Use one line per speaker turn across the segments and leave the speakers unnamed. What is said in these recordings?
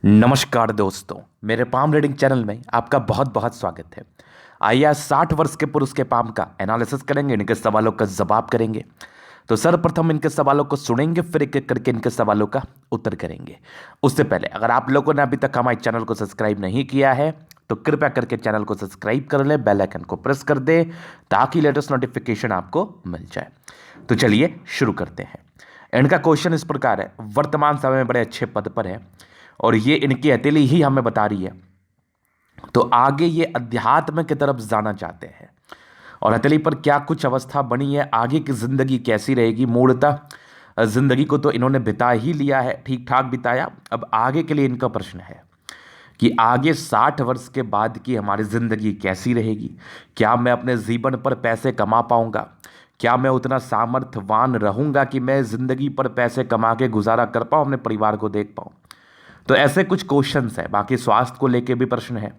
नमस्कार दोस्तों, मेरे पाम रीडिंग चैनल में आपका बहुत बहुत स्वागत है। आइए आज 60 वर्ष के पुरुष के पाम का एनालिसिस करेंगे, इनके सवालों का जवाब करेंगे। तो सर्वप्रथम इनके सवालों को सुनेंगे, फिर एक एक करके इनके सवालों का उत्तर करेंगे। उससे पहले अगर आप लोगों ने अभी तक हमारे चैनल को सब्सक्राइब नहीं किया है तो कृपया करके चैनल को सब्सक्राइब कर ले, बेल आइकन को प्रेस कर दे ताकि लेटेस्ट नोटिफिकेशन आपको मिल जाए। तो चलिए शुरू करते हैं। इनका क्वेश्चन इस प्रकार है, वर्तमान समय में बड़े अच्छे पद पर है और ये इनकी हथेली ही हमें बता रही है, तो आगे ये अध्यात्म की तरफ जाना चाहते हैं और हथेली पर क्या कुछ अवस्था बनी है, आगे की जिंदगी कैसी रहेगी। मूलतः जिंदगी को तो इन्होंने बिता ही लिया है, ठीक ठाक बिताया। अब आगे के लिए इनका प्रश्न है कि आगे 60 वर्ष के बाद की हमारी जिंदगी कैसी रहेगी। क्या मैं अपने जीवन पर पैसे कमा पाऊंगा? क्या मैं उतना सामर्थ्यवान रहूंगा कि मैं जिंदगी पर पैसे कमा के गुजारा कर पाऊँ, अपने परिवार को देख पाऊँ? तो ऐसे कुछ क्वेश्चंस है। बाकी स्वास्थ्य को लेके भी प्रश्न है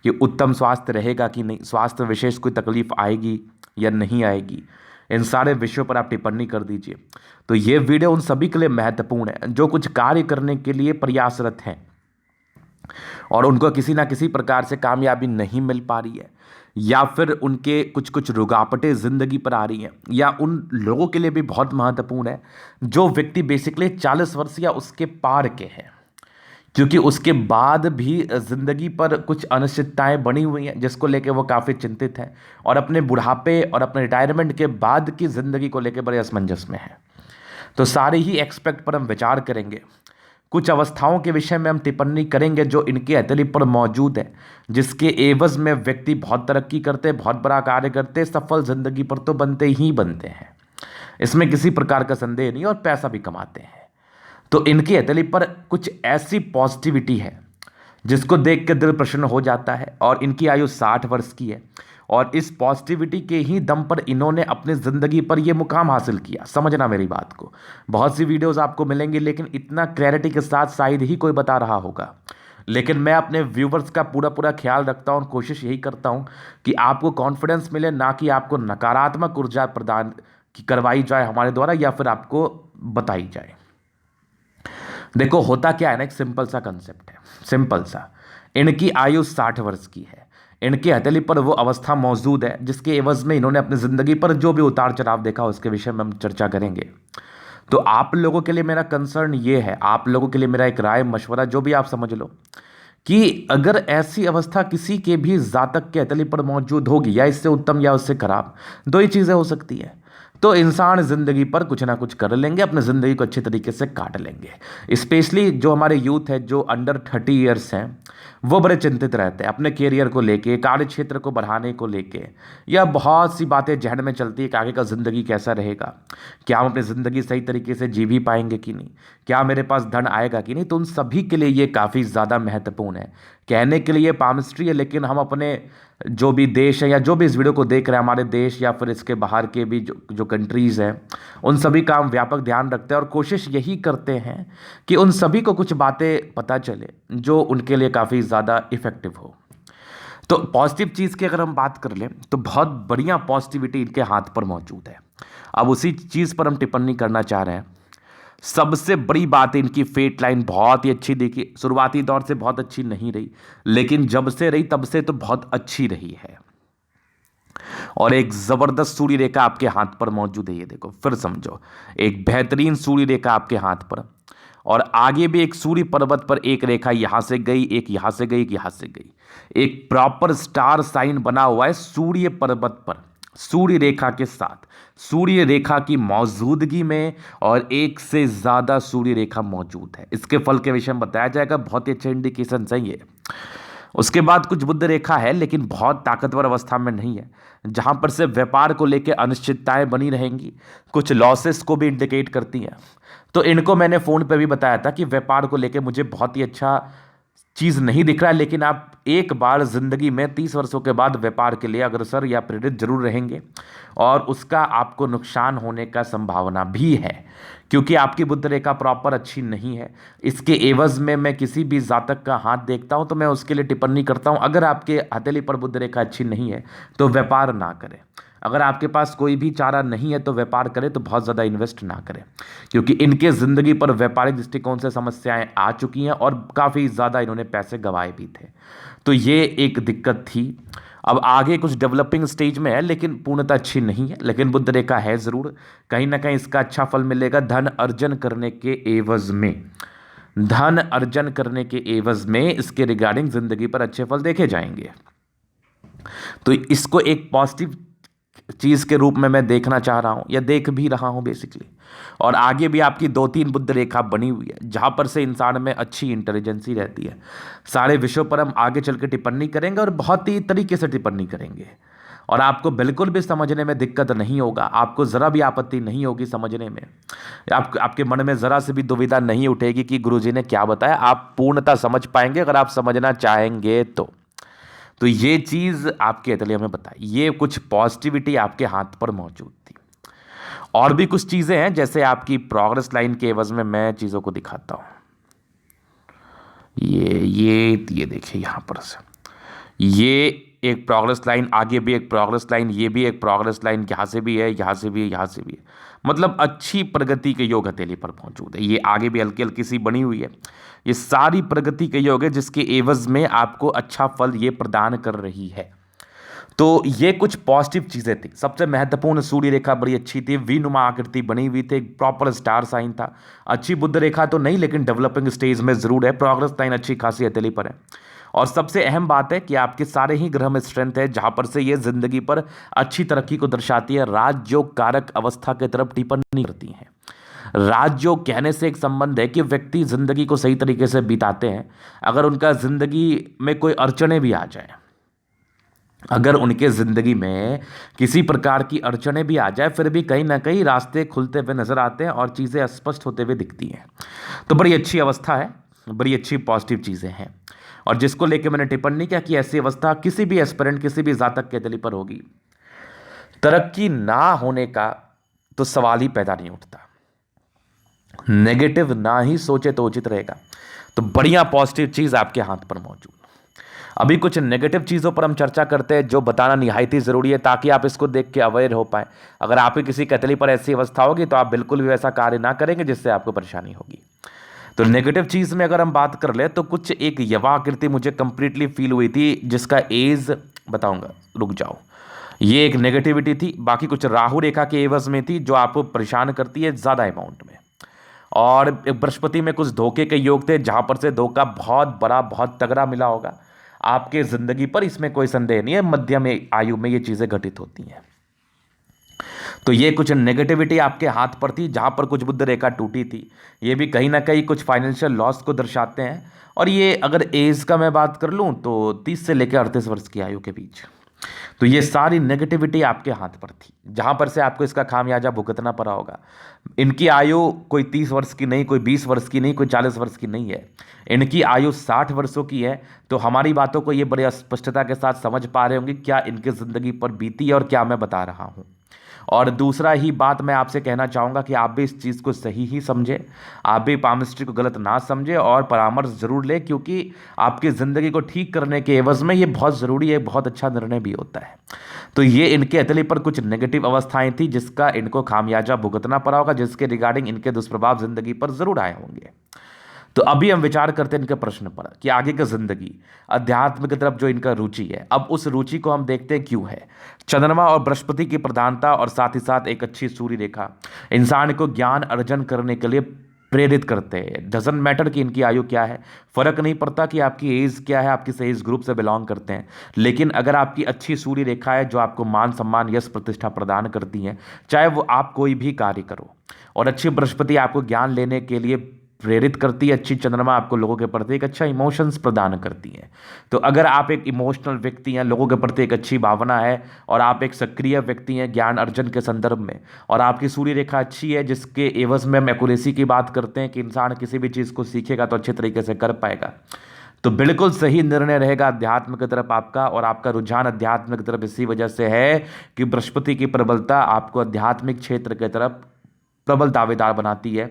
कि उत्तम स्वास्थ्य रहेगा कि नहीं, स्वास्थ्य विशेष कोई तकलीफ आएगी या नहीं आएगी। इन सारे विषयों पर आप टिप्पणी कर दीजिए। तो ये वीडियो उन सभी के लिए महत्वपूर्ण है जो कुछ कार्य करने के लिए प्रयासरत हैं और उनको किसी ना किसी प्रकार से कामयाबी नहीं मिल पा रही है, या फिर उनके कुछ कुछ रुकावटें जिंदगी पर आ रही हैं, या उन लोगों के लिए भी बहुत महत्वपूर्ण है जो व्यक्ति बेसिकली 40 वर्ष या उसके पार के हैं, क्योंकि उसके बाद भी जिंदगी पर कुछ अनिश्चितताएं बनी हुई हैं जिसको लेके वो काफ़ी चिंतित हैं और अपने बुढ़ापे और अपने रिटायरमेंट के बाद की ज़िंदगी को लेके बड़े असमंजस में हैं। तो सारे ही एक्सपेक्ट पर हम विचार करेंगे। कुछ अवस्थाओं के विषय में हम टिप्पणी करेंगे जो इनकी हथेली पर मौजूद है, जिसके एवज में व्यक्ति बहुत तरक्की करते, बहुत बड़ा कार्य करते, सफल जिंदगी पर तो बनते ही बनते हैं, इसमें किसी प्रकार का संदेह नहीं, और पैसा भी कमाते हैं। तो इनकी हथेली पर कुछ ऐसी पॉजिटिविटी है जिसको देख के दिल प्रसन्न हो जाता है, और इनकी आयु 60 वर्ष की है और इस पॉजिटिविटी के ही दम पर इन्होंने अपनी ज़िंदगी पर यह मुकाम हासिल किया। समझना मेरी बात को, बहुत सी वीडियोस आपको मिलेंगी लेकिन इतना क्लैरिटी के साथ शायद ही कोई बता रहा होगा। लेकिन मैं अपने व्यूवर्स का पूरा पूरा ख्याल रखता हूँ, कोशिश यही करता हूँ कि आपको कॉन्फिडेंस मिले, ना कि आपको नकारात्मक ऊर्जा प्रदान करवाई जाए हमारे द्वारा या फिर आपको बताई जाए। देखो होता क्या है ना, एक सिंपल सा कंसेप्ट है, सिंपल सा। इनकी आयु 60 वर्ष की है, इनकी हथेली पर वो अवस्था मौजूद है जिसके एवज में इन्होंने अपनी ज़िंदगी पर जो भी उतार चढ़ाव देखा उसके विषय में हम चर्चा करेंगे। तो आप लोगों के लिए मेरा कंसर्न ये है, आप लोगों के लिए मेरा एक राय मशवरा जो भी आप समझ लो, कि अगर ऐसी अवस्था किसी के भी जातक के हथेली पर मौजूद होगी, या इससे उत्तम या उससे खराब, दो ही चीज़ें हो सकती है। तो इंसान ज़िंदगी पर कुछ ना कुछ कर लेंगे, अपनी ज़िंदगी को अच्छे तरीके से काट लेंगे। स्पेशली जो हमारे यूथ है, जो अंडर 30 ईयर्स हैं, वो बड़े चिंतित रहते हैं अपने कैरियर को लेके, कार्य क्षेत्र को बढ़ाने को लेके, या बहुत सी बातें जहन में चलती है कि आगे का ज़िंदगी कैसा रहेगा, क्या हम अपनी ज़िंदगी सही तरीके से जी भी पाएंगे कि नहीं, क्या मेरे पास धन आएगा कि नहीं। तो उन सभी के लिए ये काफ़ी ज़्यादा महत्वपूर्ण है। कहने के लिए पामिस्ट्री है, लेकिन हम अपने जो भी देश है या जो भी इस वीडियो को देख रहे हैं, हमारे देश या फिर इसके बाहर के भी जो कंट्रीज़ हैं, उन सभी का हम व्यापक ध्यान रखते हैं और कोशिश यही करते हैं कि उन सभी को कुछ बातें पता चले जो उनके लिए काफ़ी ज़्यादा इफ़ेक्टिव हो। तो पॉजिटिव चीज़ की अगर हम बात कर लें तो बहुत बढ़िया पॉजिटिविटी इनके हाथ पर मौजूद है। अब उसी चीज़ पर हम टिप्पणी करना चाह रहे हैं। सबसे बड़ी बात, इनकी फेट लाइन बहुत ही अच्छी देखी। शुरुआती दौर से बहुत अच्छी नहीं रही, लेकिन जब से रही तब से तो बहुत अच्छी रही है, और एक जबरदस्त सूर्य रेखा आपके हाथ पर मौजूद है। ये देखो, फिर समझो, एक बेहतरीन सूर्य रेखा आपके हाथ पर, और आगे भी एक सूर्य पर्वत पर एक रेखा यहां से गई, एक यहां से गई, एक यहां से गई। एक प्रॉपर स्टार साइन बना हुआ है सूर्य पर्वत पर, सूर्य रेखा के साथ, सूर्य रेखा की मौजूदगी में, और एक से ज़्यादा सूर्य रेखा मौजूद है। इसके फल के विषय में बताया जाएगा, बहुत ही अच्छे इंडिकेशन है ये। उसके बाद कुछ बुध रेखा है, लेकिन बहुत ताकतवर अवस्था में नहीं है, जहां पर से व्यापार को लेकर अनिश्चितताएं बनी रहेंगी, कुछ लॉसेस को भी इंडिकेट करती हैं। तो इनको मैंने फ़ोन पे भी बताया था कि व्यापार को लेकर मुझे बहुत ही अच्छा चीज़ नहीं दिख रहा है, लेकिन आप एक बार ज़िंदगी में 30 वर्षों के बाद व्यापार के लिए अग्रसर या प्रेरित जरूर रहेंगे, और उसका आपको नुकसान होने का संभावना भी है, क्योंकि आपकी बुध रेखा प्रॉपर अच्छी नहीं है। इसके एवज में मैं किसी भी जातक का हाथ देखता हूं तो मैं उसके लिए टिप्पणी करता हूं, अगर आपके हथेली पर बुध रेखा अच्छी नहीं है तो व्यापार ना करें। अगर आपके पास कोई भी चारा नहीं है तो व्यापार करें तो बहुत ज़्यादा इन्वेस्ट ना करें, क्योंकि इनके ज़िंदगी पर व्यापारिक दृष्टिकोण से समस्याएं आ चुकी हैं और काफ़ी ज़्यादा इन्होंने पैसे गंवाए भी थे। तो ये एक दिक्कत थी। अब आगे कुछ डेवलपिंग स्टेज में है, लेकिन पूर्णतः अच्छी नहीं है, लेकिन बुध रेखा है ज़रूर। कहीं ना कहीं इसका अच्छा फल मिलेगा धन अर्जन करने के एवज में। धन अर्जन करने के एवज में इसके रिगार्डिंग जिंदगी पर अच्छे फल देखे जाएंगे। तो इसको एक पॉजिटिव चीज के रूप में मैं देखना चाह रहा हूं, या देख भी रहा हूं बेसिकली। और आगे भी आपकी 2-3 बुध रेखा बनी हुई है जहां पर से इंसान में अच्छी इंटेलिजेंसी रहती है। सारे विषयों पर हम आगे चल के टिप्पणी करेंगे और बहुत ही तरीके से टिप्पणी करेंगे, और आपको बिल्कुल भी समझने में दिक्कत नहीं होगा। आपको ज़रा भी आपत्ति नहीं होगी समझने में। आपके मन में ज़रा से भी दुविधा नहीं उठेगी कि गुरुजी ने क्या बताया। आप पूर्णतः समझ पाएंगे अगर आप समझना चाहेंगे तो ये चीज़ आपके अतलिया में बताई, ये कुछ पॉजिटिविटी आपके हाथ पर मौजूद थी। और भी कुछ चीज़ें हैं, जैसे आपकी प्रोग्रेस लाइन के एवज में मैं चीज़ों को दिखाता हूँ। ये देखिए यहाँ पर से ये एक प्रोग्रेस लाइन, आगे भी एक प्रोग्रेस लाइन, ये भी एक प्रोग्रेस लाइन, यहाँ से भी है, यहाँ से भी है, यहाँ से भी है। मतलब अच्छी प्रगति के योग हथेली पर मौजूद है। ये आगे भी हल्की हल्की सी बनी हुई है। ये सारी प्रगति के योग है जिसके एवज में आपको अच्छा फल ये प्रदान कर रही है। तो ये कुछ पॉजिटिव चीज़ें थी। सबसे महत्वपूर्ण सूर्य रेखा बड़ी अच्छी थी, वी नुमा आकृति बनी हुई थी, एक प्रॉपर स्टार साइन था। अच्छी बुध रेखा तो नहीं, लेकिन डेवलपिंग स्टेज में जरूर है। प्रोग्रेस लाइन अच्छी खासी हथेली पर है। और सबसे अहम बात है कि आपके सारे ही ग्रह में स्ट्रेंथ है, जहां पर से ये जिंदगी पर अच्छी तरक्की को दर्शाती है। राजयोग कारक अवस्था की तरफ टिप्पणी करती है। राजयोग कहने से एक संबंध है कि व्यक्ति जिंदगी को सही तरीके से बिताते हैं। अगर उनका जिंदगी में कोई अड़चने भी आ जाए, अगर उनके ज़िंदगी में किसी प्रकार की अड़चने भी आ जाए, फिर भी कहीं ना कहीं रास्ते खुलते हुए नजर आते हैं और चीज़ें स्पष्ट होते हुए दिखती हैं। तो बड़ी अच्छी अवस्था है, बड़ी अच्छी पॉजिटिव चीज़ें हैं। और जिसको लेके मैंने टिप्पणी किया कि ऐसी अवस्था किसी भी एस्पिरेंट, किसी भी जातक के दिल पर होगी, तरक्की ना होने का तो सवाल ही पैदा नहीं उठता। नेगेटिव ना ही सोचे तो उचित रहेगा। तो बढ़िया पॉजिटिव चीज़ आपके हाथ पर मौजूद। अभी कुछ नेगेटिव चीज़ों पर हम चर्चा करते हैं जो बताना निहायत ही ज़रूरी है, ताकि आप इसको देख के अवेयर हो पाए। अगर आपकी किसी कतली पर ऐसी अवस्था होगी तो आप बिल्कुल भी वैसा कार्य ना करेंगे जिससे आपको परेशानी होगी। तो नेगेटिव चीज़ में अगर हम बात कर ले तो कुछ एक यवा आकृति मुझे कंप्लीटली फील हुई थी, जिसका एज बताऊंगा, रुक जाओ। ये एक नेगेटिविटी थी। बाकी कुछ राहु रेखा के एवज में थी जो आपको परेशान करती है ज़्यादा अमाउंट में। और बृहस्पति में कुछ धोखे के योग थे, जहां पर से धोखा बहुत बड़ा, बहुत तगड़ा मिला होगा आपके ज़िंदगी पर। इसमें कोई संदेह नहीं है, मध्यम आयु में ये चीज़ें घटित होती हैं। तो ये कुछ नेगेटिविटी आपके हाथ पर थी, जहां पर कुछ बुध रेखा टूटी थी। ये भी कहीं ना कहीं कुछ फाइनेंशियल लॉस को दर्शाते हैं। और ये अगर एज का मैं बात कर लूं तो 30 से लेकर 38 वर्ष की आयु के बीच। तो ये सारी नेगेटिविटी आपके हाथ पर थी, जहां पर से आपको इसका खामियाजा भुगतना पड़ा होगा। इनकी आयु कोई 30 वर्ष की नहीं, कोई 20 वर्ष की नहीं, कोई 40 वर्ष की नहीं है। इनकी आयु 60 वर्षों की है। तो हमारी बातों को ये बड़ी स्पष्टता के साथ समझ पा रहे होंगे क्या इनकी ज़िंदगी पर बीती है और क्या मैं बता रहा हूँ। और दूसरा ही बात मैं आपसे कहना चाहूँगा कि आप भी इस चीज़ को सही ही समझें, आप भी पामिस्ट्री को गलत ना समझें और परामर्श ज़रूर लें, क्योंकि आपकी ज़िंदगी को ठीक करने के एवज़ में ये बहुत ज़रूरी है, बहुत अच्छा निर्णय भी होता है। तो ये इनके अतली पर कुछ नेगेटिव अवस्थाएं थी जिसका इनको खामियाजा भुगतना पड़ा होगा, जिसके रिगार्डिंग इनके दुष्प्रभाव ज़िंदगी पर ज़रूर आए होंगे। तो अभी हम विचार करते हैं इनके प्रश्न पर कि आगे की जिंदगी अध्यात्म की तरफ जो इनका रुचि है, अब उस रुचि को हम देखते हैं क्यों है। चंद्रमा और बृहस्पति की प्रधानता और साथ ही साथ एक अच्छी सूर्य रेखा इंसान को ज्ञान अर्जन करने के लिए प्रेरित करते हैं। डजंट मैटर कि इनकी आयु क्या है, फर्क नहीं पड़ता कि आपकी एज क्या है, आप किस एज ग्रुप से बिलोंग करते हैं। लेकिन अगर आपकी अच्छी सूर्य रेखा है जो आपको मान सम्मान यश प्रतिष्ठा प्रदान करती है, चाहे वो आप कोई भी कार्य करो, और अच्छी बृहस्पति आपको ज्ञान लेने के लिए प्रेरित करती है, अच्छी चंद्रमा आपको लोगों के प्रति एक अच्छा इमोशंस प्रदान करती है। तो अगर आप एक इमोशनल व्यक्ति हैं, लोगों के प्रति एक अच्छी भावना है, और आप एक सक्रिय व्यक्ति हैं ज्ञान अर्जन के संदर्भ में, और आपकी सूर्य रेखा अच्छी है जिसके एवज में हम एक्यूरेसी की बात करते हैं कि इंसान किसी भी चीज़ को सीखेगा तो अच्छे तरीके से कर पाएगा, तो बिल्कुल सही निर्णय रहेगा अध्यात्म की तरफ आपका। और आपका रुझान अध्यात्म की तरफ इसी वजह से है कि बृहस्पति की प्रबलता आपको आध्यात्मिक क्षेत्र की तरफ प्रबल दावेदार बनाती है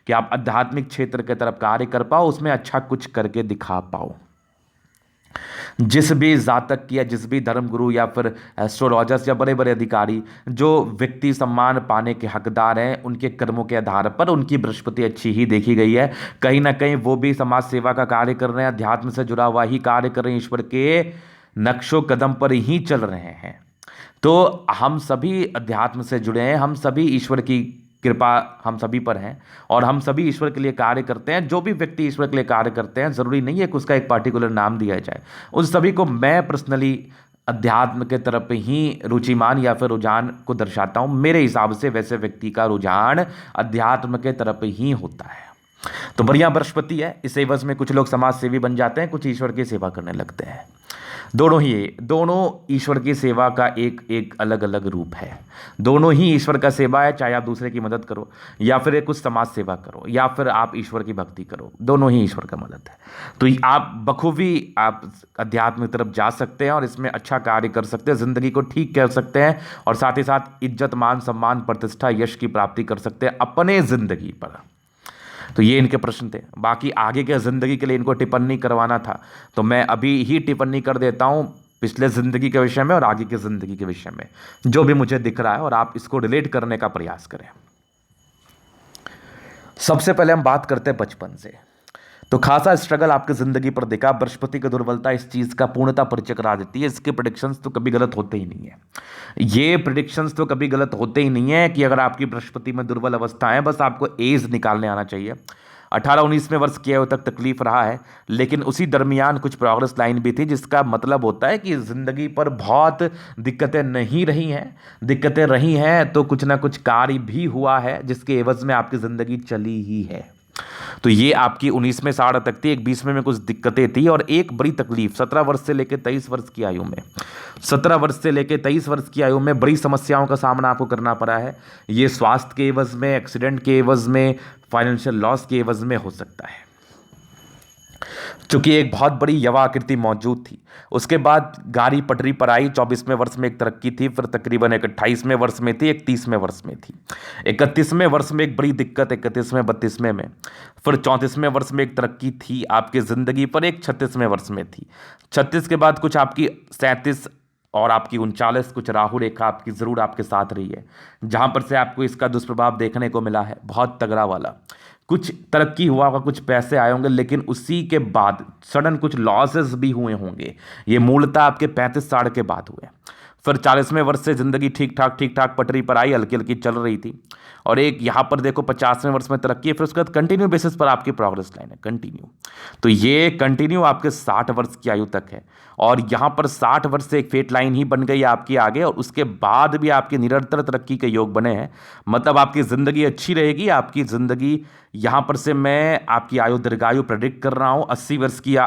कि आप आध्यात्मिक क्षेत्र की तरफ कार्य कर पाओ, उसमें अच्छा कुछ करके दिखा पाओ। जिस भी जातक या जिस भी धर्मगुरु या फिर एस्ट्रोलॉजर्स या बड़े बड़े अधिकारी जो व्यक्ति सम्मान पाने के हकदार हैं, उनके कर्मों के आधार पर उनकी बृहस्पति अच्छी ही देखी गई है। कहीं ना कहीं वो भी समाज सेवा का कार्य कर रहे हैं, अध्यात्म से जुड़ा हुआ ही कार्य कर रहे हैं, ईश्वर के नक्शो कदम पर ही चल रहे हैं। तो हम सभी अध्यात्म से जुड़े हैं, हम सभी ईश्वर की कृपा हम सभी पर है और हम सभी ईश्वर के लिए कार्य करते हैं। जो भी व्यक्ति ईश्वर के लिए कार्य करते हैं, ज़रूरी नहीं है कि उसका एक पार्टिकुलर नाम दिया जाए। उन सभी को मैं पर्सनली अध्यात्म के तरफ ही रुचिमान या फिर रुझान को दर्शाता हूँ। मेरे हिसाब से वैसे व्यक्ति का रुझान अध्यात्म के तरफ ही होता है। तो बढ़िया बृहस्पति है, इस एवज में कुछ लोग समाज सेवी बन जाते हैं, कुछ ईश्वर की सेवा करने लगते हैं। दोनों ईश्वर की सेवा का एक एक अलग अलग रूप है। दोनों ही ईश्वर का सेवा है, चाहे आप दूसरे की मदद करो या फिर कुछ समाज सेवा करो या फिर आप ईश्वर की भक्ति करो, दोनों ही ईश्वर का मदद है। तो आप बखूबी आप अध्यात्म की तरफ जा सकते हैं और इसमें अच्छा कार्य कर सकते हैं, ज़िंदगी को ठीक कर सकते हैं और साथ ही साथ इज्जत मान सम्मान प्रतिष्ठा यश की प्राप्ति कर सकते हैं अपने ज़िंदगी पर। तो ये इनके प्रश्न थे। बाकी आगे के ज़िंदगी के लिए इनको टिप्पणी करवाना था, तो मैं अभी ही टिप्पणी कर देता हूँ पिछले ज़िंदगी के विषय में और आगे की ज़िंदगी के विषय में, जो भी मुझे दिख रहा है, और आप इसको रिलेट करने का प्रयास करें। सबसे पहले हम बात करते हैं बचपन से। तो खासा स्ट्रगल आपकी ज़िंदगी पर दिखा। बृहस्पति की दुर्बलता इस चीज़ का पूर्णता परिचय करा देती है। इसके प्रेडिक्शंस तो कभी गलत होते ही नहीं है। ये प्रेडिक्शंस तो कभी गलत होते ही नहीं है कि अगर आपकी बृहस्पति में दुर्बल अवस्था है, बस आपको एज निकालने आना चाहिए। 18-19वें वर्ष की आयु तक तकलीफ रहा है, लेकिन उसी दरमियान कुछ प्रोग्रेस लाइन भी थी, जिसका मतलब होता है कि ज़िंदगी पर बहुत दिक्कतें नहीं रही हैं। दिक्कतें रही हैं तो कुछ ना कुछ कार्य भी हुआ है, जिसके एवज में आपकी ज़िंदगी चली ही है। तो ये आपकी 19वें साढ़ तक थी, एक 20वें में कुछ दिक्कतें थी और एक बड़ी तकलीफ 17 वर्ष से लेकर 23 वर्ष की आयु में 17 वर्ष से लेकर 23 वर्ष की आयु में बड़ी समस्याओं का सामना आपको करना पड़ा है। ये स्वास्थ्य के एवज में, एक्सीडेंट के एवज में, फाइनेंशियल लॉस के एवज में हो सकता है, चूंकि एक बहुत बड़ी यवा आकृति मौजूद थी। उसके बाद गाड़ी पटरी पर आई। 24वें वर्ष में एक तरक्की थी, फिर तकरीबन एक 28वें वर्ष में थी, एक 30वें वर्ष में थी, 31वें वर्ष में एक बड़ी दिक्कत 31वें 32वें में, फिर 34वें वर्ष में एक तरक्की थी आपकी ज़िंदगी पर, एक 36वें वर्ष में थी। 36 के बाद कुछ आपकी 37 और आपकी 39 कुछ राहु रेखा आपकी ज़रूर आपके साथ रही है, जहाँ पर से आपको इसका दुष्प्रभाव देखने को मिला है, बहुत तगड़ा वाला। कुछ तरक्की हुआ होगा, कुछ पैसे आए होंगे, लेकिन उसी के बाद सडन कुछ लॉसेस भी हुए होंगे। ये मूलतः आपके 35 साल के बाद हुए। फिर 40वें वर्ष से ज़िंदगी ठीक ठाक पटरी पर आई, हल्की हल्की चल रही थी, और एक यहाँ पर देखो 50वें वर्ष में तरक्की है। फिर उसके बाद कंटिन्यू बेसिस पर आपकी प्रोग्रेस लाइन है, कंटिन्यू। तो ये कंटिन्यू आपके 60 वर्ष की आयु तक है, और यहाँ पर 60 वर्ष से एक फेट लाइन ही बन गई आपकी आगे, और उसके बाद भी आपके निरंतर तरक्की के योग बने हैं। मतलब आपकी ज़िंदगी अच्छी रहेगी। आपकी ज़िंदगी यहाँ पर से मैं आपकी आयु दीर्घायु प्रेडिक्ट कर रहा हूँ। 80 वर्ष की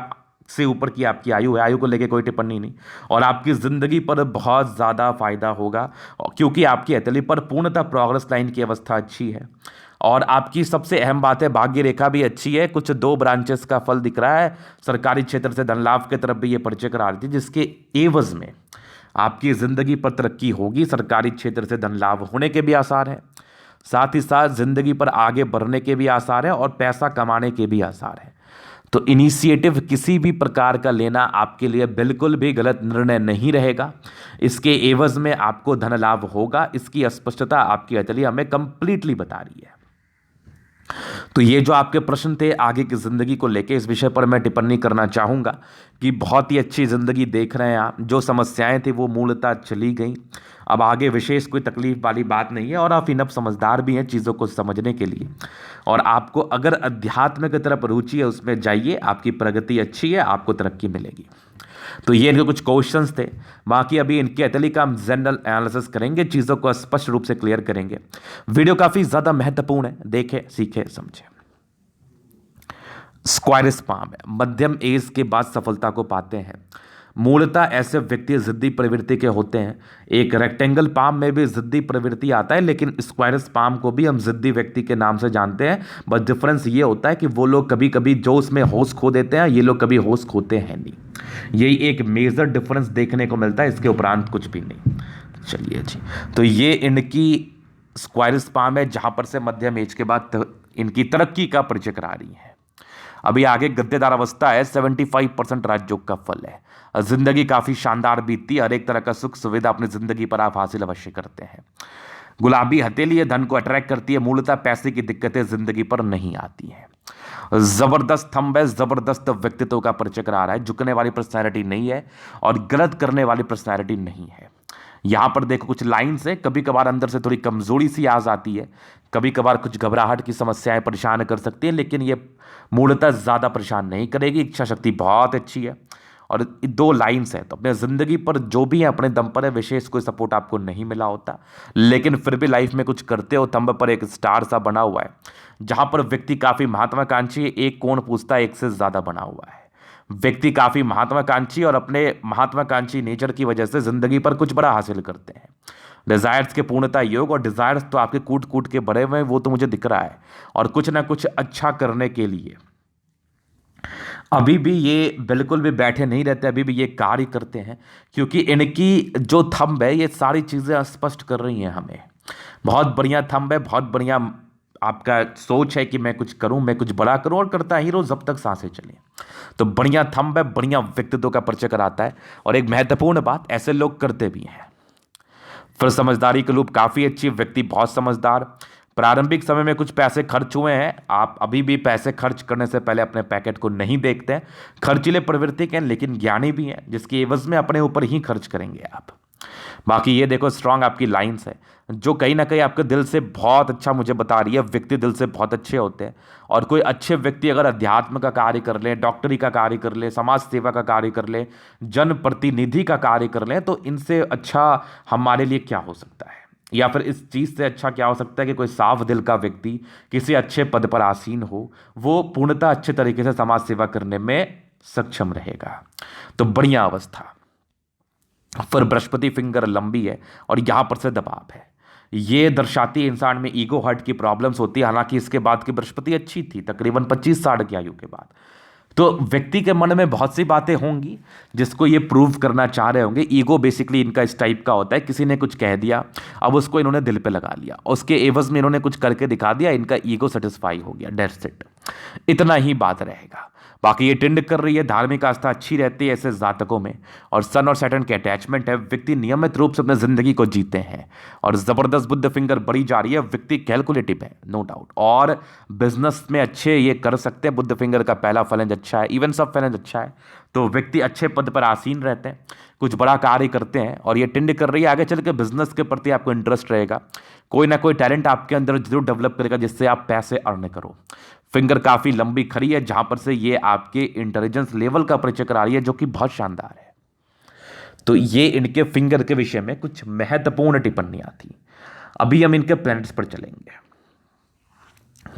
से ऊपर की आपकी आयु है, आयु को लेके कोई टिप्पणी नहीं, और आपकी ज़िंदगी पर बहुत ज़्यादा फायदा होगा, क्योंकि आपकी हथेली पर पूर्णतः प्रोग्रेस लाइन की अवस्था अच्छी है। और आपकी सबसे अहम बात है, भाग्य रेखा भी अच्छी है। कुछ 2 ब्रांचेस का फल दिख रहा है। सरकारी क्षेत्र से धन लाभ की तरफ भी ये परिचय करा रही थी, जिसके एवज में आपकी ज़िंदगी पर तरक्की होगी। सरकारी क्षेत्र से धन लाभ होने के भी आसार हैं, साथ ही साथ ज़िंदगी पर आगे बढ़ने के भी आसार हैं, और पैसा कमाने के भी आसार हैं। तो इनिशिएटिव किसी भी प्रकार का लेना आपके लिए बिल्कुल भी गलत निर्णय नहीं रहेगा। इसके एवज में आपको धन लाभ होगा, इसकी स्पष्टता आपकी हथेली हमें कंप्लीटली बता रही है। तो ये जो आपके प्रश्न थे आगे की ज़िंदगी को लेके, इस विषय पर मैं टिप्पणी करना चाहूँगा कि बहुत ही अच्छी ज़िंदगी देख रहे हैं आप। जो समस्याएं थी वो मूलतः चली गई। अब आगे विशेष कोई तकलीफ वाली बात नहीं है, और आप इनफ समझदार भी हैं चीज़ों को समझने के लिए। और आपको अगर अध्यात्म की तरफ रुचि है, उसमें जाइए, आपकी प्रगति अच्छी है, आपको तरक्की मिलेगी। तो ये इनके कुछ क्वेश्चंस थे। बाकी अभी इनके हथेली का हम जनरल एनालिसिस करेंगे, चीज़ों को स्पष्ट रूप से क्लियर करेंगे। वीडियो काफ़ी ज़्यादा महत्वपूर्ण है, देखें, सीखें, समझें। स्क्वायरस पाम है, मध्यम एज के बाद सफलता को पाते हैं। मूलतः ऐसे व्यक्ति जिद्दी प्रवृत्ति के होते हैं। एक रेक्टेंगल पाम में भी जिद्दी प्रवृत्ति आता है, लेकिन स्क्वायरस पाम को भी हम जिद्दी व्यक्ति के नाम से जानते हैं। बस डिफरेंस ये होता है कि वो लोग कभी कभी जोश में होश खो देते हैं, ये लोग कभी होश खोते हैं नहीं। यही एक मेजर डिफरेंस देखने को मिलता है, इसके उपरांत कुछ भी नहीं। चलिए जी, तो ये इनकी स्क्वायरस पाम है, जहाँ पर से मध्यम एज के बाद इनकी तरक्की का परिचय करा रही है। अभी आगे गद्देदार अवस्था है, 75% राजयोग का फल है। जिंदगी काफी शानदार बीतती है, हर एक तरह का सुख सुविधा अपनी जिंदगी पर आप हासिल अवश्य करते हैं। गुलाबी हथेली है, धन को अट्रैक्ट करती है, मूलतः पैसे की दिक्कतें जिंदगी पर नहीं आती हैं। जबरदस्त थंब है, जबरदस्त व्यक्तित्व का परिचय करा रहा है, झुकने वाली पर्सनैलिटी नहीं है और गलत करने वाली पर्सनैलिटी नहीं है। यहां पर देखो कुछ लाइन्स है, कभी कभार अंदर से थोड़ी कमजोरी सी आ जाती है, कभी कभार कुछ घबराहट की समस्याएं परेशान कर सकती हैं, लेकिन ये मूलतः ज्यादा परेशान नहीं करेगी। इच्छा शक्ति बहुत अच्छी है और दो लाइन्स है, तो अपने जिंदगी पर जो भी है अपने दम पर है, विशेष कोई सपोर्ट आपको नहीं मिला होता, लेकिन फिर भी लाइफ में कुछ करते हो। थंब पर एक स्टार सा बना हुआ है, जहां पर व्यक्ति काफी महत्वाकांक्षी है, एक कौन पूछता है एक से ज्यादा बना हुआ है। व्यक्ति काफी महत्वाकांक्षी और अपने महत्वाकांक्षी नेचर की वजह से जिंदगी पर कुछ बड़ा हासिल करते हैं। डिजायर्स के पूर्णता योग, और डिजायर्स तो आपके कूट कूट के भरे हुए हैं, वो तो मुझे दिख रहा है, और कुछ ना कुछ अच्छा करने के लिए अभी भी ये बिल्कुल भी बैठे नहीं रहते, अभी भी ये कार्य करते हैं, क्योंकि इनकी जो थंब है ये सारी चीज़ें स्पष्ट कर रही हैं हमें। बहुत बढ़िया थंब है, बहुत बढ़िया आपका सोच है कि मैं कुछ करूं, मैं कुछ बड़ा करूं और करता ही रहूं जब तक सांसें चलें। तो बढ़िया थंब है, बढ़िया व्यक्तित्व का परिचय कराता है। और एक महत्वपूर्ण बात, ऐसे लोग करते भी हैं। फिर समझदारी के लूप काफ़ी अच्छी, व्यक्ति बहुत समझदार। प्रारंभिक समय में कुछ पैसे खर्च हुए हैं, आप अभी भी पैसे खर्च करने से पहले अपने पैकेट को नहीं देखते हैं। खर्चीले प्रवृत्ति के हैं लेकिन ज्ञानी भी हैं, जिसकी एवज में अपने ऊपर ही खर्च करेंगे आप। बाकी ये देखो स्ट्रांग आपकी लाइंस है, जो कहीं ना कहीं आपके दिल से बहुत अच्छा मुझे बता रही है। व्यक्ति दिल से बहुत अच्छे होते हैं, और कोई अच्छे व्यक्ति अगर अध्यात्म का कार्य कर ले, डॉक्टरी का कार्य कर ले, समाज सेवा का कार्य कर ले, जन प्रतिनिधि का कार्य कर ले, तो इनसे अच्छा हमारे लिए क्या हो सकता है, या फिर इस चीज़ से अच्छा क्या हो सकता है कि कोई साफ दिल का व्यक्ति किसी अच्छे पद पर आसीन हो, वो पूर्णतः अच्छे तरीके से समाज सेवा करने में सक्षम रहेगा। तो बढ़िया अवस्था। फिर बृहस्पति फिंगर लंबी है और यहां पर से दबाव है, ये दर्शाती है इंसान में ईगो हर्ट की प्रॉब्लम्स होती है। हालांकि इसके बाद की बृहस्पति अच्छी थी, तकरीबन 25 साल की आयु के बाद। तो व्यक्ति के मन में बहुत सी बातें होंगी जिसको ये प्रूव करना चाह रहे होंगे। ईगो बेसिकली इनका इस टाइप का होता है, किसी ने कुछ कह दिया, अब उसको इन्होंने दिल पे लगा लिया, उसके एवज में इन्होंने कुछ करके दिखा दिया, इनका ईगो सेटिस्फाई हो गया, दैट्स इट। इतना ही बात रहेगा। बाकी ये टिंड कर रही है, धार्मिक आस्था अच्छी रहती है ऐसे जातकों में, और सन और सैटर्न के अटैचमेंट है। व्यक्ति नियमित रूप से अपनी जिंदगी को जीते हैं, और जबरदस्त बुद्ध फिंगर बढ़ी जा रही है। व्यक्ति कैलकुलेटिव है, नो डाउट, और बिजनेस में अच्छे ये कर सकते हैं। बुद्ध फिंगर का पहला फलंज अच्छा है, इवन सब फलंज अच्छा है, तो व्यक्ति अच्छे पद पर आसीन रहते हैं, कुछ बड़ा कार्य करते हैं। और ये टिंड कर रही है, आगे चल के बिजनेस के प्रति आपको इंटरेस्ट रहेगा, कोई ना कोई टैलेंट आपके अंदर जरूर डेवलप करेगा जिससे आप पैसे अर्न करो। फिंगर काफी लंबी खड़ी है, जहां पर से ये आपके इंटेलिजेंस लेवल का परिचय करा रही है, जो कि बहुत शानदार है। तो ये इनके फिंगर के विषय में कुछ महत्वपूर्ण टिप्पणियां थी। अभी हम इनके प्लैनेट्स पर चलेंगे।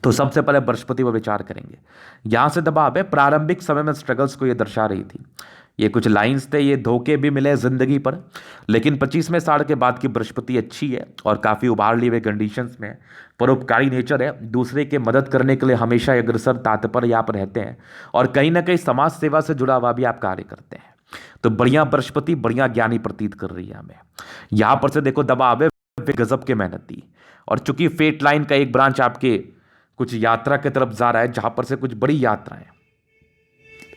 तो सबसे पहले बृहस्पति पर विचार करेंगे। यहां से दबाव है, प्रारंभिक समय में स्ट्रगल्स को ये दर्शा रही थी। ये कुछ लाइंस थे, ये धोखे भी मिले जिंदगी पर, लेकिन 25वें साल के बाद की बृहस्पति अच्छी है और काफ़ी उभार लिए हुए कंडीशंस में। परोपकारी नेचर है, दूसरे के मदद करने के लिए हमेशा अग्रसर तात्पर्य आप रहते हैं, और कहीं ना कहीं समाज सेवा से जुड़ा हुआ भी आप कार्य करते हैं। तो बढ़िया बृहस्पति, बढ़िया ज्ञानी प्रतीत कर रही है हमें। यहां पर से देखो दबाव है, गजब के मेहनती, और चूंकि फेट लाइन का एक ब्रांच आपके कुछ यात्रा की तरफ जा रहा है, जहां पर से कुछ बड़ी यात्राएं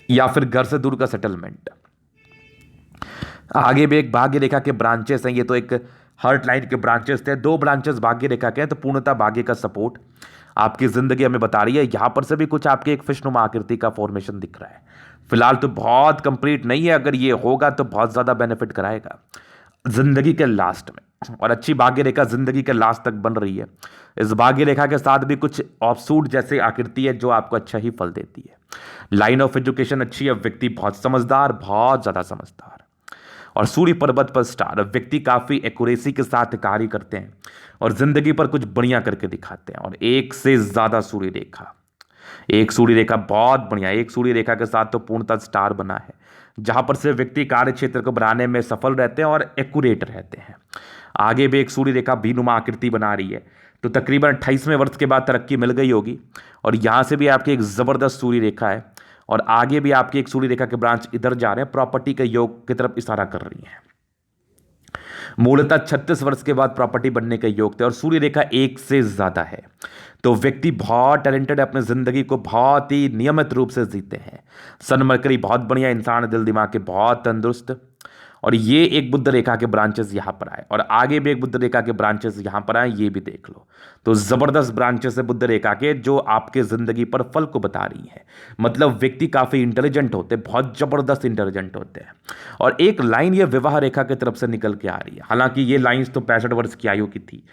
या फिर घर से दूर का सेटलमेंट। आगे भी एक भाग्य रेखा के ब्रांचेस हैं, ये तो एक हर्ट लाइन के ब्रांचेस थे, 2 ब्रांचेस भाग्य रेखा के हैं, तो पूर्णतः भाग्य का सपोर्ट आपकी जिंदगी हमें बता रही है। यहां पर से भी कुछ आपके एक फिशनुमा आकृति का फॉर्मेशन दिख रहा है। फिलहाल तो बहुत कंप्लीट नहीं है, अगर ये होगा तो बहुत ज्यादा बेनिफिट कराएगा जिंदगी के लास्ट में, और अच्छी भाग्य रेखा जिंदगी के लास्ट तक बन रही है। इस भाग्य रेखा के साथ भी कुछ ऑफसूट जैसे आकृति है जो आपको अच्छा ही फल देती है। लाइन ऑफ एजुकेशन अच्छी है, व्यक्ति बहुत समझदार, बहुत ज्यादा समझदार। और सूर्य पर्वत पर स्टार, व्यक्ति काफी एक्यूरेसी के साथ कार्य करते हैं और जिंदगी पर कुछ बढ़िया करके दिखाते हैं। और एक से ज्यादा सूर्य रेखा, एक सूर्य रेखा बहुत बढ़िया, एक सूर्य रेखा के साथ तो पूर्णतः स्टार बना है, जहां पर से व्यक्ति कार्य क्षेत्र को बढ़ाने में सफल रहते हैं और एक्यूरेट रहते हैं। आगे भी एक सूर्य रेखा भीनुमा आकृति बना रही है, तो तकरीबन 28वें वर्ष के बाद तरक्की मिल गई होगी। और यहां से भी आपकी एक जबरदस्त सूर्य रेखा है, और आगे भी आपकी एक सूर्य रेखा के ब्रांच इधर जा रहे हैं, प्रॉपर्टी के योग की तरफ इशारा कर रही है। मूलतः 36 वर्ष के बाद प्रॉपर्टी बनने के योग थे और सूर्य रेखा 1 से ज्यादा है। तो व्यक्ति बहुत टैलेंटेड है, अपनी जिंदगी को बहुत ही नियमित रूप से जीते हैं। सन मरकरी बहुत बढ़िया इंसान, दिल दिमाग के बहुत तंदुरुस्त। और ये एक बुध रेखा के ब्रांचेस यहाँ पर आए और आगे भी एक बुध रेखा के ब्रांचेस यहाँ पर आए, ये भी देख लो। तो जबरदस्त ब्रांचेस है बुध रेखा के जो आपके जिंदगी पर फल को बता रही है। मतलब व्यक्ति काफी इंटेलिजेंट होते, बहुत जबरदस्त इंटेलिजेंट होते हैं। और एक लाइन ये विवाह रेखा की तरफ से निकल के आ रही है, हालांकि ये लाइंस तो 65 वर्ष की आयु की थी,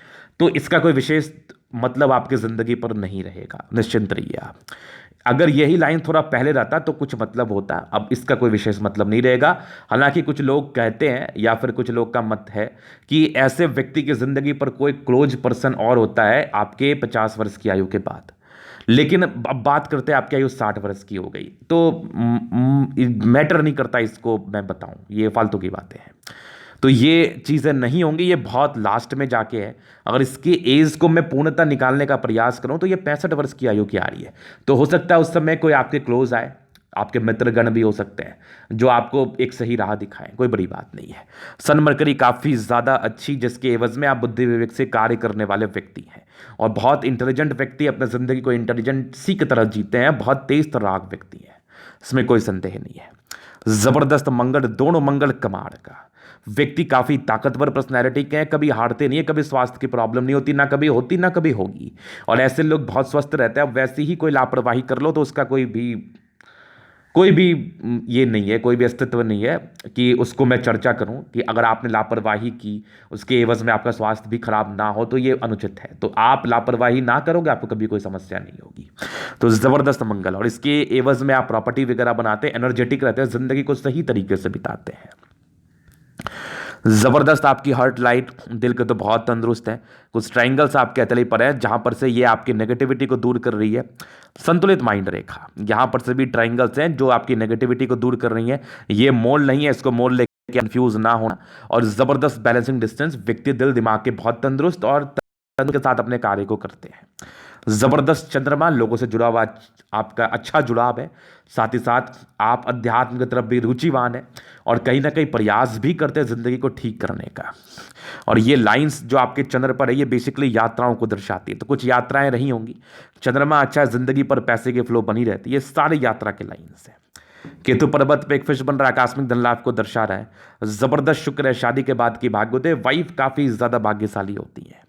तो इसका कोई विशेष मतलब आपकी जिंदगी पर नहीं रहेगा, निश्चिंत रहिए आप। अगर यही लाइन थोड़ा पहले रहता तो कुछ मतलब होता, अब इसका कोई विशेष मतलब नहीं रहेगा। हालांकि कुछ लोग कहते हैं या फिर कुछ लोग का मत है कि ऐसे व्यक्ति की जिंदगी पर कोई क्लोज पर्सन और होता है आपके 50 वर्ष की आयु के बाद। लेकिन अब बात करते हैं आपकी आयु 60 वर्ष की हो गई तो मैटर नहीं करता, इसको मैं बताऊं, ये फालतू की बातें हैं। तो ये चीज़ें नहीं होंगी, ये बहुत लास्ट में जाके है। अगर इसकी एज को मैं पूर्णतः निकालने का प्रयास करूं तो ये 65 वर्ष की आयु की आ रही है। तो हो सकता है उस समय कोई आपके क्लोज आए, आपके मित्रगण भी हो सकते हैं जो आपको एक सही राह दिखाएं, कोई बड़ी बात नहीं है। सन मरकरी काफ़ी ज़्यादा अच्छी, जिसके एवज में आप बुद्धि विवेक से कार्य करने वाले व्यक्ति हैं और बहुत इंटेलिजेंट व्यक्ति अपने ज़िंदगी को इंटेलिजेंसी की तरह जीते हैं, बहुत तेज तर्राक व्यक्ति हैं, इसमें कोई संदेह नहीं है। जबरदस्त मंगल, दोनों मंगल कमाल का व्यक्ति, काफी ताकतवर पर्सनैलिटी के हैं, कभी हारते नहीं है, कभी स्वास्थ्य की प्रॉब्लम नहीं होती, ना कभी होती ना कभी होगी। और ऐसे लोग बहुत स्वस्थ रहते हैं। अब वैसे ही कोई लापरवाही कर लो तो उसका कोई भी ये नहीं है, कोई भी अस्तित्व नहीं है कि उसको मैं चर्चा करूं कि अगर आपने लापरवाही की उसके एवज में आपका स्वास्थ्य भी खराब ना हो तो ये अनुचित है। तो आप लापरवाही ना करोगे, आपको कभी कोई समस्या नहीं होगी। तो जबरदस्त मंगल, और इसके एवज में आप प्रॉपर्टी वगैरह बनाते हैं, एनर्जेटिक रहते हैं, जिंदगी को सही तरीके से बिताते हैं। जबरदस्त आपकी हार्ट लाइट, दिल के तो बहुत तंदुरुस्त है। कुछ ट्रायंगल्स आपके हथेली पर है जहां पर से ये आपकी नेगेटिविटी को दूर कर रही है। संतुलित माइंड रेखा, यहां पर से भी ट्रायंगल्स हैं जो आपकी नेगेटिविटी को दूर कर रही है। ये मोल नहीं है, इसको मोल लेके कंफ्यूज ना होना। और जबरदस्त बैलेंसिंग डिस्टेंस, व्यक्ति दिल दिमाग के बहुत तंदुरुस्त और तंदुरुस्त के साथ अपने कार्य को करते हैं। जबरदस्त चंद्रमा, लोगों से जुड़ा हुआ आपका अच्छा जुड़ाव है। साथ ही साथ आप अध्यात्म की तरफ भी रुचिवान है और कहीं ना कहीं प्रयास भी करते हैं जिंदगी को ठीक करने का। और ये लाइंस जो आपके चंद्र पर है ये बेसिकली यात्राओं को दर्शाती है। तो कुछ यात्राएं रही होंगी, चंद्रमा अच्छा है, जिंदगी पर पैसे की फ्लो बनी रहती है, ये सारे यात्रा के लाइंस है। केतु पर्वत पे एक फिश बन रहा है, आकस्मिक धन लाभ को दर्शा रहा है। जबरदस्त शुक्र है, शादी के बाद की भाग्योदय, वाइफ काफी ज्यादा भाग्यशाली होती है।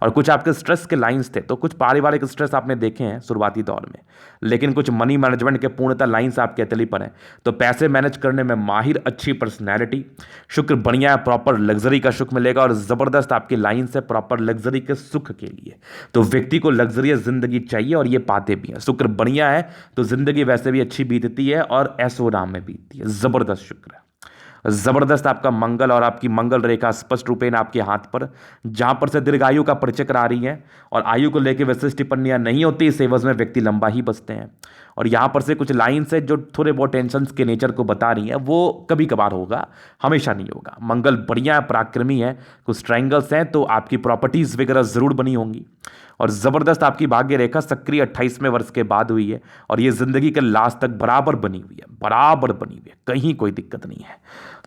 और कुछ आपके स्ट्रेस के लाइंस थे, तो कुछ पारिवारिक स्ट्रेस आपने देखे हैं शुरुआती दौर में, लेकिन कुछ मनी मैनेजमेंट के पूर्णतः लाइंस आपके हथेली पर हैं। तो पैसे मैनेज करने में माहिर, अच्छी पर्सनैलिटी, शुक्र बढ़िया है, प्रॉपर लग्जरी का सुख मिलेगा। और जबरदस्त आपकी लाइंस है प्रॉपर लग्जरी के सुख के लिए। तो व्यक्ति को लग्जरियस जिंदगी चाहिए और ये पाते भी हैं। शुक्र बढ़िया है तो जिंदगी वैसे भी अच्छी बीतती है और ऐशो आराम में बीतती है। जबरदस्त शुक्र है। जबरदस्त आपका मंगल और आपकी मंगल रेखा स्पष्ट रूपेण आपके हाथ पर, जहां पर से दीर्घायु का परिचय करा रही है। और आयु को लेकर विशिष्ट टिप्पणियां नहीं होती, इस एवज में व्यक्ति लंबा ही बचते हैं। और यहां पर से कुछ लाइंस है जो थोड़े बहुत टेंशन के नेचर को बता रही हैं, वो कभी कभार होगा, हमेशा नहीं होगा। मंगल बढ़िया है, पराक्रमी है, कुछ ट्रायंगल्स हैं तो आपकी प्रॉपर्टीज वगैरह जरूर बनी होंगी। और जबरदस्त आपकी भाग्य रेखा सक्रिय 28वें वर्ष के बाद हुई है और ये जिंदगी के लास्ट तक बराबर बनी हुई है, बराबर बनी हुई है, कहीं कोई दिक्कत नहीं है।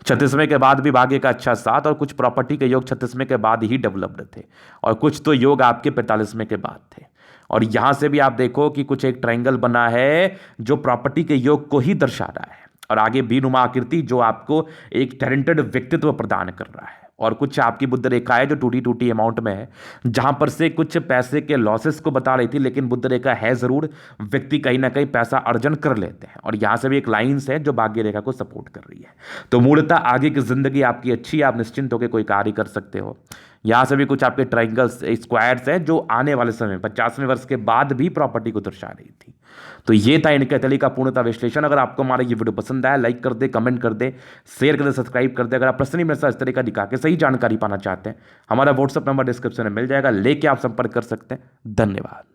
36वें के बाद भी भाग्य का अच्छा साथ, और कुछ प्रॉपर्टी के योग 36वें के बाद ही डेवलप्ड थे और कुछ तो योग आपके 45वें के बाद थे। और यहां से भी आप देखो कि कुछ एक ट्रायंगल बना है जो प्रॉपर्टी के योग को ही दर्शा रहा है और आगे बीनुमा आकृति जो आपको एक टैलेंटेड व्यक्तित्व प्रदान कर रहा है। और कुछ आपकी बुद्ध रेखा है जो टूटी टूटी अमाउंट में है, जहां पर से कुछ पैसे के लॉसेस को बता रही थी, लेकिन बुद्ध रेखा है जरूर, व्यक्ति कहीं ना कहीं पैसा अर्जन कर लेते हैं। और यहां से भी एक लाइंस है जो भाग्य रेखा को सपोर्ट कर रही है। तो मूलतः आगे की जिंदगी आपकी अच्छी है, आप निश्चिंत होकर कोई कार्य कर सकते हो। यहां से भी कुछ आपके ट्रायंगल्स, स्क्वायर्स हैं जो आने वाले समय 50वें वर्ष के बाद भी प्रॉपर्टी को दर्शा रही थी। तो ये था इनके हथेली का पूर्णतः विश्लेषण। अगर आपको हमारा ये वीडियो पसंद आया, लाइक कर दे, कमेंट कर दे, शेयर कर दे, सब्सक्राइब कर दे। अगर आप पर्सनली मेरे साथ इस तरह का दिखा के सही जानकारी पाना चाहते हैं, हमारा व्हाट्सअप नंबर डिस्क्रिप्शन में मिल जाएगा, लेके आप संपर्क कर सकते हैं। धन्यवाद।